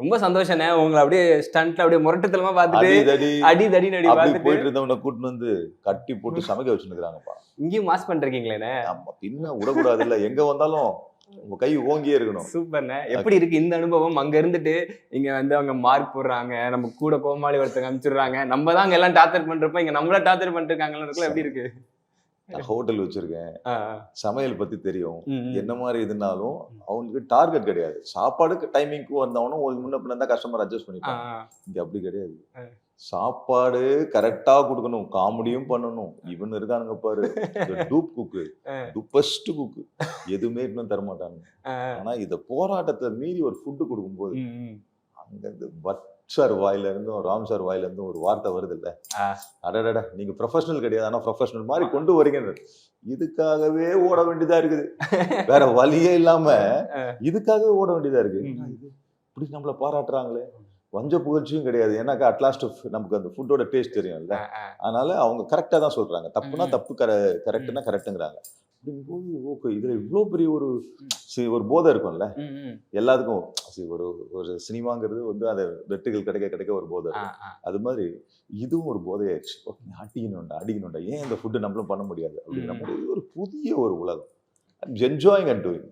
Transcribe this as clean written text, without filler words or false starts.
ரொம்ப சந்தோஷண்ணே. உங்கள அப்படியே ஸ்டண்ட்ல அப்படியே முரட்டுத்தனமா பார்த்துட்டு, அடி தடி அடி தடின்னு அடி அப்படி பார்த்துட்டு, போயிட்டு இருந்தவனை கூட்டின்னு வந்து கட்டி போட்டு சமைக்க வச்சுருக்காங்கப்பா. இங்கேயும் மாஸ் பண்ணிருக்கீங்களேண்ணே. ஆமா, பின்ன விடக்கூடாது இல்ல, எங்க வந்தாலும் உங்க கை ஓங்கியே இருக்கணும். சூப்பர்ண்ணே. எப்படி இருக்கு இந்த அனுபவம்? அங்க இருந்துட்டு இங்க வந்து அவங்க மார்க் போடுறாங்க, நம்ம கூட கோமாளி ஒருத்தங்க அனுப்பிச்சுடுறாங்க, நம்ம தான் அங்க எல்லாம் டார்ச்சர் பண்றப்ப இங்க நம்மள டார்ச்சர் பண்ணிட்டு இருக்காங்கன்னு எப்படி இருக்கு? நான் ஹோட்டல் வச்சிருக்கேன், சமையல் பத்தி தெரியும். ம், ம். என்ன மாதிரி இதுனாலும் அவனுக்கு டார்கெட் கிடையாது. சாப்பாடுக்கு டைமிங்க்கு வந்தவனும் ஒரு முன்ன பின்ன இருந்தா கஸ்டமர் அட்ஜஸ்ட் பண்ணிப்பான். இங்க அப்படி கிடையாது. சாப்பாடு கரெக்டா கொடுக்கணும், காமெடியும் பண்ணணும். இவன் இருக்கானுங்க பாரு, டூப் குக்கு, டூப்பஸ்ட் குக்கு, எதுவுமே இன்னும் தரமாட்டாங்க. ஆனா இத போராட்டத்தை மீறி ஒரு ஃபுட்டு கொடுக்கும்போது அங்க இருந்து பட் சார் வாயில இருந்தும் ராம் சார் வாயில இருந்தும் ஒரு வார்த்தை வருது இல்ல, அடடட நீங்க ப்ரொஃபஷனல் கிடையாது, ஆனா ப்ரொஃபஷனல் மாதிரி கொண்டு வரீங்க. இதுக்காகவே ஓட வேண்டியதா இருக்குது, வேற வழியே இல்லாம இதுக்காகவே ஓட வேண்டியதா இருக்கு. இப்படி நம்மள பாராட்டுறாங்களே, வஞ்ச புகழ்ச்சியும் கிடையாது. ஏன்னாக்கா அட்லாஸ்ட் நமக்கு அந்த ஃபுட்டோட டேஸ்ட் தெரியும்ல, அதனால அவங்க கரெக்டா தான் சொல்றாங்க. தப்புனா தப்பு, கரெக்ட்னா கரெக்டுங்கிறாங்க. அப்படிங்கும்போது ஓகே, இதுல இவ்வளவு பெரிய ஒரு போதை இருக்கும்ல எல்லாத்துக்கும். ஒரு ஒரு சினிமாங்கிறது வந்து அதை வெற்றிகள் கிடைக்க கிடைக்க ஒரு போதை இருக்கும். அது மாதிரி இதுவும் ஒரு போதையாச்சு. அடிக்கணும்டா, ஏன் இந்த ஃபுட்டு நம்மளும் பண்ண முடியாது அப்படிங்கிற மாதிரி ஒரு புதிய ஒரு உலகம். Enjoying and doing.